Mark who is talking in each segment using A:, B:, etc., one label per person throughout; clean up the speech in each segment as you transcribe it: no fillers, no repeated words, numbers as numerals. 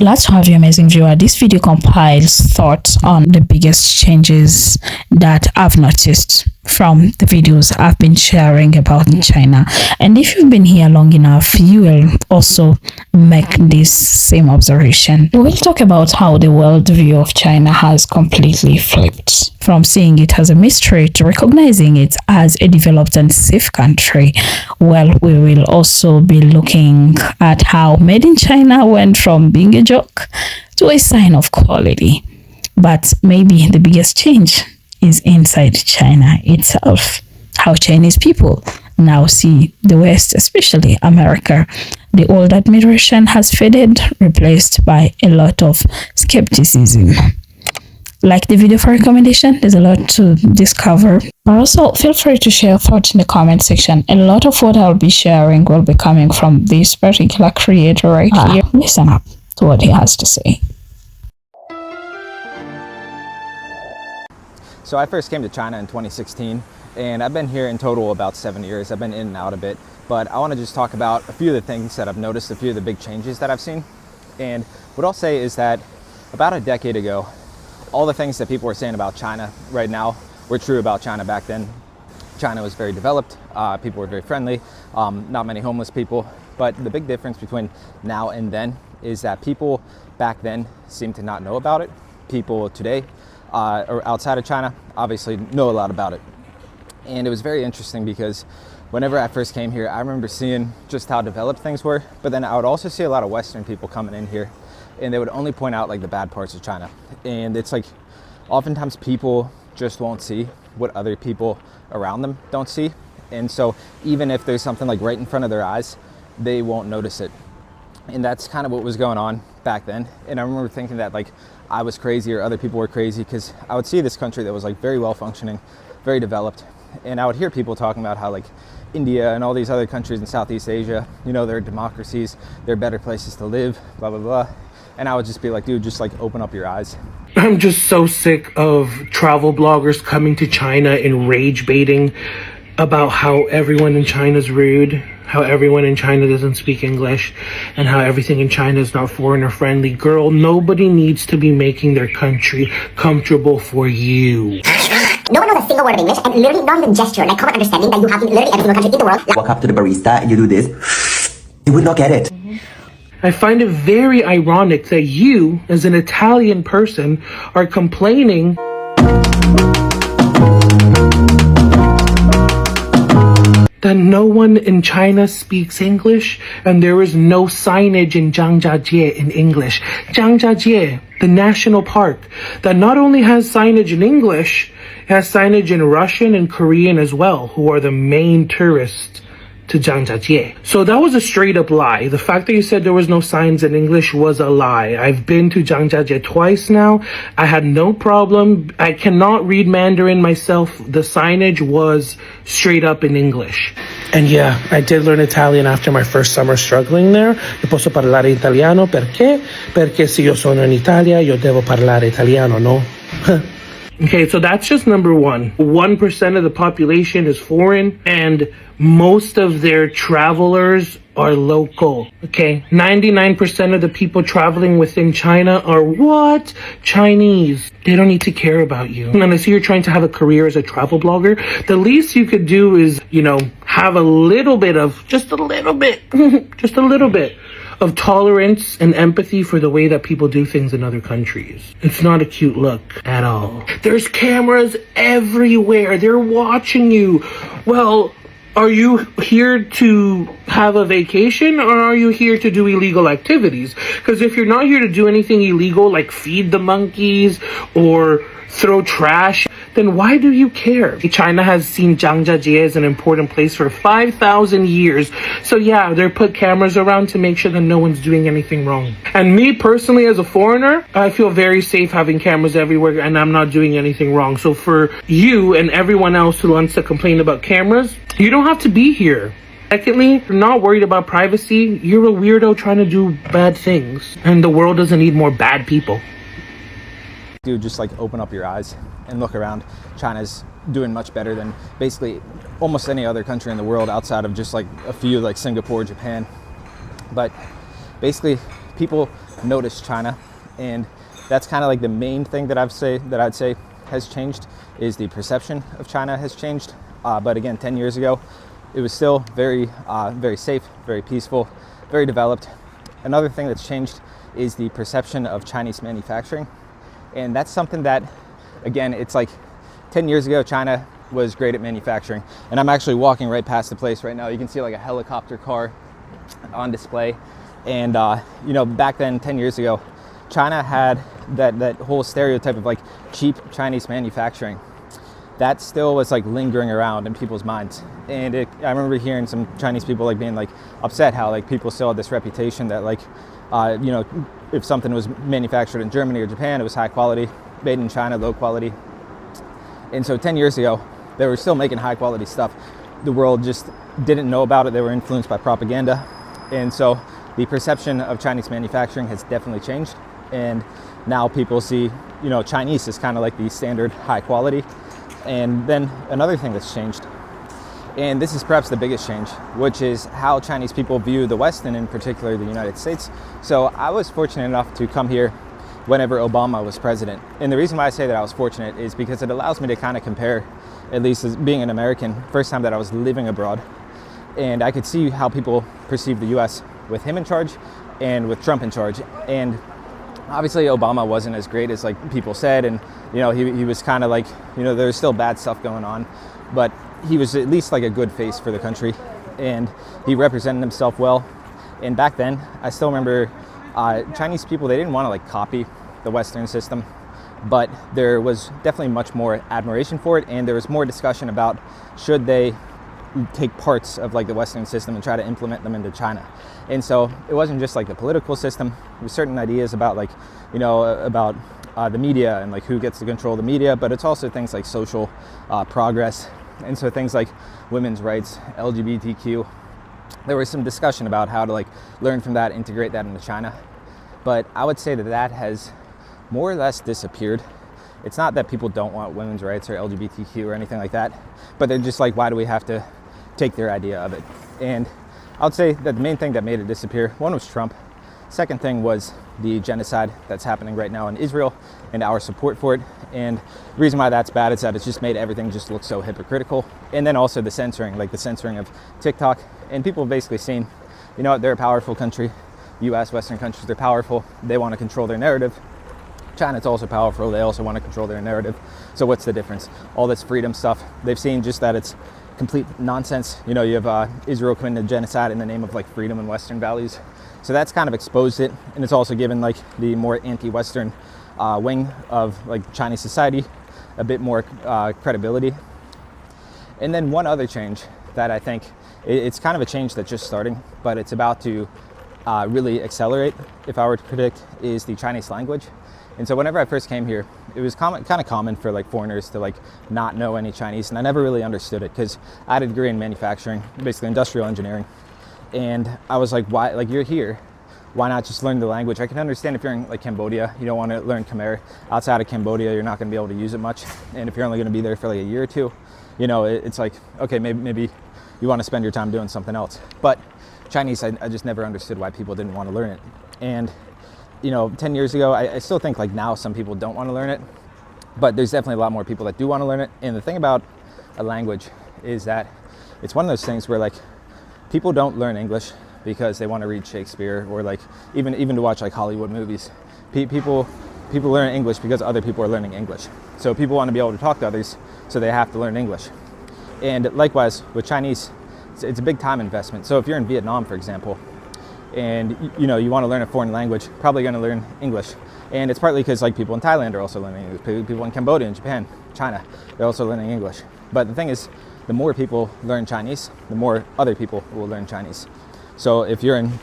A: Glad to have you, amazing viewer. This video compiles thoughts on the biggest changes that I've noticed from the videos I've been sharing about China. And if you've been here long enough, you will also make this same observation. We'll talk about how the world view of China has completely flipped from seeing it as a mystery to recognizing it as a developed and safe country. Well, we will also be looking at how Made in China went from being a joke to a sign of quality. But maybe the biggest change is inside China itself. How Chinese people now see the West, especially America. The old admiration has faded, replaced by a lot of skepticism. Like the video for recommendation, there's a lot to discover. But also feel free to share thoughts in the comment section. A lot of what I'll be sharing will be coming from this particular creator right here. Listen up to what he has to say.
B: So I first came to China in 2016, and I've been here in total about 7 years. I've been in and out a bit, but I want to just talk about a few of the things that I've noticed, a few of the big changes that I've seen. And what I'll say is that about a decade ago, all the things that people were saying about China right now were true about China back then. China was very developed, people were very friendly, not many homeless people. But the big difference between now and then is that people back then seem to not know about it. People today, or outside of China, obviously know a lot about it. And it was very interesting because whenever I first came here, I remember seeing just how developed things were, but then I would also see a lot of Western people coming in here, and they would only point out like the bad parts of China. And it's like oftentimes people just won't see what other people around them don't see. And so even if there's something like right in front of their eyes, they won't notice it. And that's kind of what was going on back then. And I remember thinking that like I was crazy or other people were crazy, because I would see this country that was like very well functioning, very developed. And I would hear people talking about how like India and all these other countries in Southeast Asia, you know, they're democracies, they're better places to live, blah, blah, blah. And I would just be like, dude, just like open up your eyes.
C: I'm just so sick of travel bloggers coming to China and rage baiting about how everyone in China's rude, how everyone in China doesn't speak English, and how everything in China is not foreigner friendly. Girl, nobody needs to be making their country comfortable for you.
D: No one knows a single word of English, and literally not even gesture, like common understanding that you have in literally every single country in the world.
E: Walk up to the barista and you do this, they would not get it.
C: I find it very ironic that you, as an Italian person, are complaining that no one in China speaks English and there is no signage in Zhangjiajie in English. Zhangjiajie, the national park, that not only has signage in English, it has signage in Russian and Korean as well, who are the main tourists to Zhangjiajie. So that was a straight up lie. The fact that you said there was no signs in English was a lie. I've been to Zhangjiajie twice now. I had no problem. I cannot read Mandarin myself. The signage was straight up in English. And yeah, I did learn Italian after my first summer struggling there. Io posso parlare italiano perché? Perché se io sono in Italia, io devo parlare italiano, no? Okay, so that's just number one. 1% of the population is foreign, and most of their travelers are local. Okay, 99% of the people traveling within China are what? Chinese. They don't need to care about you. Unless you're trying to have a career as a travel blogger, the least you could do is, you know, have a little bit of, just a little bit, just a little bit of tolerance and empathy for the way that people do things in other countries. It's not a cute look at all. There's cameras everywhere. They're watching you. Well, are you here to have a vacation, or are you here to do illegal activities? Because if you're not here to do anything illegal, like feed the monkeys or throw trash, then why do you care? China has seen Zhangjiajie as an important place for 5,000 years. So yeah, they're put cameras around to make sure that no one's doing anything wrong. And me personally, as a foreigner, I feel very safe having cameras everywhere, and I'm not doing anything wrong. So for you and everyone else who wants to complain about cameras, you don't have to be here. Secondly, if you're not worried about privacy, you're a weirdo trying to do bad things. And the world doesn't need more bad people.
B: Dude, just like open up your eyes and look around. China's doing much better than basically almost any other country in the world outside of just like a few, like Singapore, Japan. But basically people notice China, and that's kind of like the main thing that I'd say has changed, is the perception of China has changed. But again, 10 years ago, it was still very safe, very peaceful, very developed. Another thing that's changed is the perception of Chinese manufacturing. And that's something that, again, it's like 10 years ago, China was great at manufacturing. And I'm actually walking right past the place right now. You can see like a helicopter car on display. And, back then, 10 years ago, China had that whole stereotype of like cheap Chinese manufacturing. That still was like lingering around in people's minds. And I remember hearing some Chinese people like being like upset how like people still had this reputation that like, if something was manufactured in Germany or Japan, it was high quality, made in China, low quality. And so 10 years ago, they were still making high quality stuff. The world just didn't know about it. They were influenced by propaganda. And so the perception of Chinese manufacturing has definitely changed. And now people see, Chinese is kind of like the standard high quality. And then another thing that's changed, and this is perhaps the biggest change, which is how Chinese people view the West, and in particular the United States. So I was fortunate enough to come here whenever Obama was president. And the reason why I say that I was fortunate is because it allows me to kind of compare, at least as being an American, first time that I was living abroad. And I could see how people perceive the US with him in charge and with Trump in charge. And obviously Obama wasn't as great as like people said, and he was kind of like, there was still bad stuff going on, but he was at least like a good face for the country, and he represented himself well. And back then, I still remember Chinese people, they didn't want to like copy the Western system, but there was definitely much more admiration for it, and there was more discussion about should they take parts of like the Western system and try to implement them into China. And so it wasn't just like the political system. There were certain ideas about like, about the media and like who gets to control the media, but it's also things like social progress. And so things like women's rights, LGBTQ, there was some discussion about how to like learn from that, integrate that into China. But I would say that has more or less disappeared. It's not that people don't want women's rights or LGBTQ or anything like that, but they're just like, why do we have to take their idea of it? And I would say that the main thing that made it disappear, one was Trump. Second thing was the genocide that's happening right now in Israel and our support for it. And the reason why that's bad is that it's just made everything just look so hypocritical. And then also the censoring of TikTok. And people have basically seen, they're a powerful country. US, Western countries, they're powerful. They want to control their narrative. China's also powerful. They also want to control their narrative. So what's the difference? All this freedom stuff, they've seen just that it's complete nonsense. You have Israel committing a genocide in the name of like freedom and Western values. So that's kind of exposed it, and it's also given like the more anti-Western wing of like Chinese society a bit more credibility. And then one other change that I think it's kind of a change that's just starting, but it's about to really accelerate, if I were to predict, is the Chinese language. And so whenever I first came here, it was kind of common for like foreigners to like not know any Chinese, and I never really understood it because I had a degree in manufacturing, basically industrial engineering. And I was like, why, like you're here, why not just learn the language? I can understand if you're in like Cambodia, you don't want to learn Khmer. Outside of Cambodia, you're not going to be able to use it much. And if you're only going to be there for like a year or two, it's like, okay, maybe you want to spend your time doing something else. But Chinese, I just never understood why people didn't want to learn it. And 10 years ago, I still think like now some people don't want to learn it, but there's definitely a lot more people that do want to learn it. And the thing about a language is that it's one of those things where like people don't learn English because they want to read Shakespeare or like even to watch like Hollywood movies. People learn English because other people are learning English. So people want to be able to talk to others, so they have to learn English. And likewise with Chinese, it's a big time investment. So if you're in Vietnam, for example, and you want to learn a foreign language, probably going to learn English. And it's partly because like people in Thailand are also learning English. People in Cambodia and Japan, China, they're also learning English. But the thing is, the more people learn Chinese, the more other people will learn Chinese. So if you're in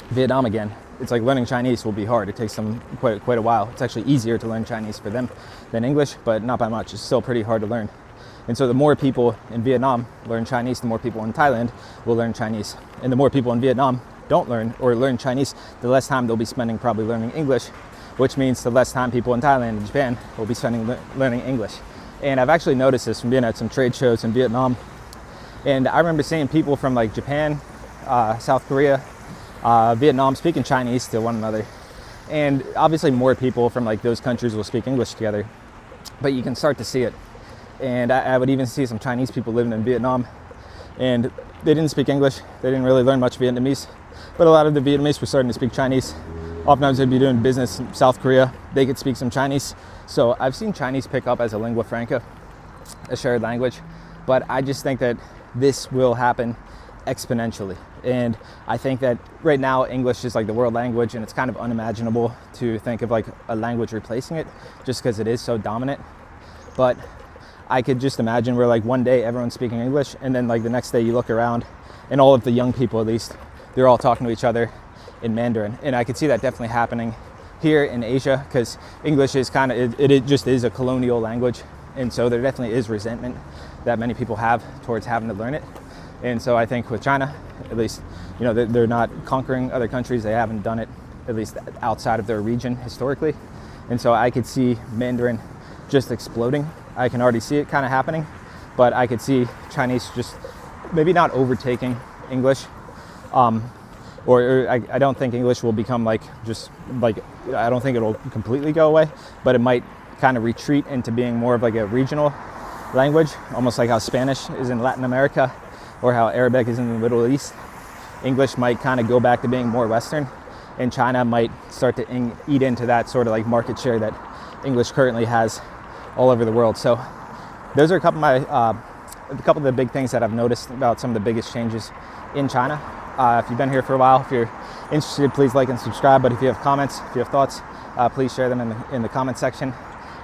B: Vietnam again, it's like learning Chinese will be hard. It takes them quite a while. It's actually easier to learn Chinese for them than English, but not by much. It's still pretty hard to learn. And so the more people in Vietnam learn Chinese, the more people in Thailand will learn Chinese. And the more people in Vietnam don't learn or learn Chinese, the less time they'll be spending probably learning English, which means the less time people in Thailand and Japan will be spending learning English. And I've actually noticed this from being at some trade shows in Vietnam. And I remember seeing people from like Japan, South Korea, Vietnam speaking Chinese to one another. And obviously more people from like those countries will speak English together, but you can start to see it. And I would even see some Chinese people living in Vietnam, and they didn't speak English. They didn't really learn much Vietnamese, but a lot of the Vietnamese were starting to speak Chinese. Oftentimes they'd be doing business in South Korea. They could speak some Chinese. So I've seen Chinese pick up as a lingua franca, a shared language, but I just think that this will happen exponentially. And I think that right now English is like the world language, and it's kind of unimaginable to think of like a language replacing it just because it is so dominant. But I could just imagine where like one day everyone's speaking English, and then like the next day you look around and all of the young people, at least, they're all talking to each other in Mandarin. And I could see that definitely happening here in Asia, because English is kind of, it just is a colonial language. And so there definitely is resentment that many people have towards having to learn it. And so I think with China, at least, you know, they're not conquering other countries. They haven't done it, at least outside of their region historically. And so I could see Mandarin just exploding. I can already see it kind of happening, but I could see Chinese just maybe not overtaking English. Or I don't think English will become like, just like, I don't think it'll completely go away, but it might kind of retreat into being more of like a regional language, almost like how Spanish is in Latin America or how Arabic is in the Middle East. English might kind of go back to being more Western, and China might start to eat into that sort of like market share that English currently has all over the world. So those are a couple of the big things that I've noticed about some of the biggest changes in China. If you've been here for a while, if you're interested, please like and subscribe. But if you have comments, if you have thoughts, please share them in the comment section.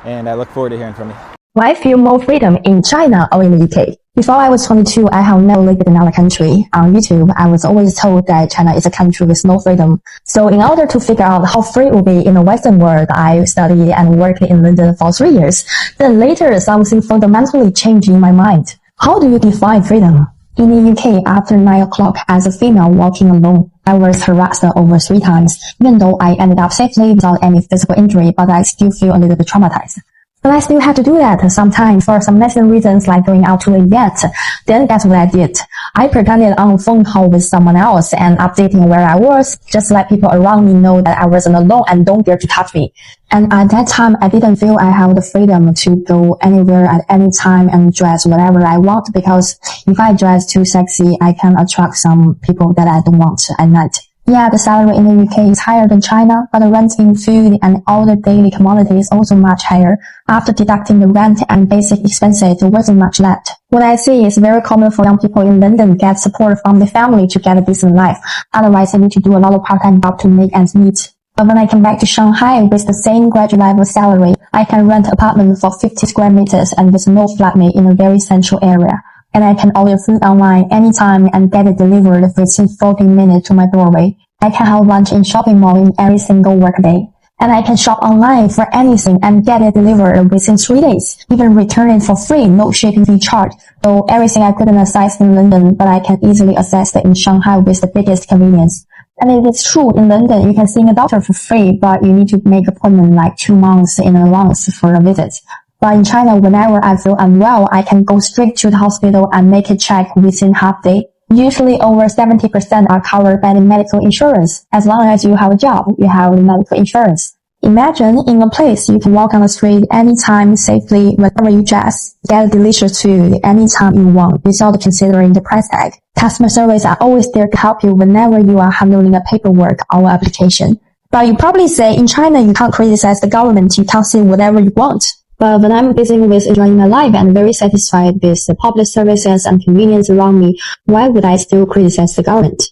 B: And I look forward to hearing from you.
F: Why feel more freedom in China or in the UK? Before I was 22, I have never lived in another country. On YouTube, I was always told that China is a country with no freedom. So in order to figure out how free it will be in the Western world, I studied and worked in London for 3 years. Then later, something fundamentally changed in my mind. How do you define freedom? In the UK, after 9 o'clock, as a female walking alone, I was harassed over 3 times, even though I ended up safely without any physical injury, but I still feel a little bit traumatized. But I still have to do that sometimes for some necessary reasons, like going out to a event. Then that's what I did. I pretended on a phone call with someone else and updating where I was, just to let people around me know that I wasn't alone and don't dare to touch me. And at that time, I didn't feel I have the freedom to go anywhere at any time and dress whatever I want, because if I dress too sexy, I can attract some people that I don't want at night. Yeah, the salary in the UK is higher than China, but the rent in food and all the daily commodities is also much higher. After deducting the rent and basic expenses, there wasn't much left. What I see is very common for young people in London to get support from the family to get a decent life. Otherwise, they need to do a lot of part-time job to make ends meet. But when I come back to Shanghai with the same graduate level salary, I can rent an apartment for 50 square meters and with no flatmate in a very central area. And I can order food online anytime and get it delivered within 14 minutes to my doorway. I can have lunch in shopping mall in every single workday. And I can shop online for anything and get it delivered within 3 days. Even return it for free, no shipping fee charged. So everything I couldn't access in London, but I can easily access it in Shanghai with the biggest convenience. And it is true, in London, you can see a doctor for free, but you need to make an appointment like 2 months in advance for a visit. But in China, whenever I feel unwell, I can go straight to the hospital and make a check within half day. Usually over 70% are covered by the medical insurance. As long as you have a job, you have the medical insurance. Imagine in a place you can walk on the street anytime safely whenever you dress, get delicious food anytime you want without considering the price tag. Customer service are always there to help you whenever you are handling a paperwork or application. But you probably say in China you can't criticize the government, you can't say whatever you want. But when I'm busy with enjoying my life and very satisfied with the public services and convenience around me, why would I still criticize the government?